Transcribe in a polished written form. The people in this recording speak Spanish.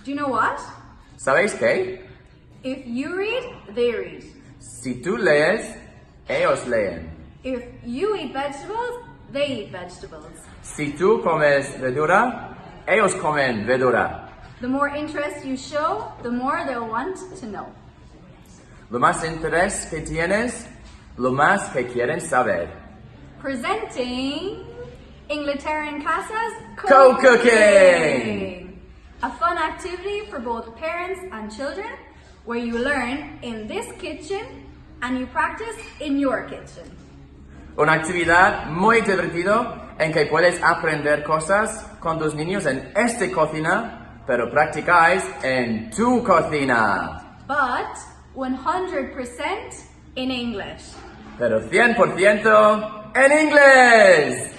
Do you know what? ¿Sabéis qué? If you read, they read. Si tú lees, ellos leen. If you eat vegetables, they eat vegetables. Si tú comes verdura, ellos comen verdura. The more interest you show, the more they'll want to know. Lo más interés que tienes, lo más que quieren saber. Presenting Inglaterra en Casa's Co-cooking! A fun activity for both parents and children where you learn in this kitchen and you practice in your kitchen. Una actividad muy divertida en que puedes aprender cosas con tus niños en esta cocina, pero practicáis en tu cocina. But 100% in English. Pero 100% en inglés.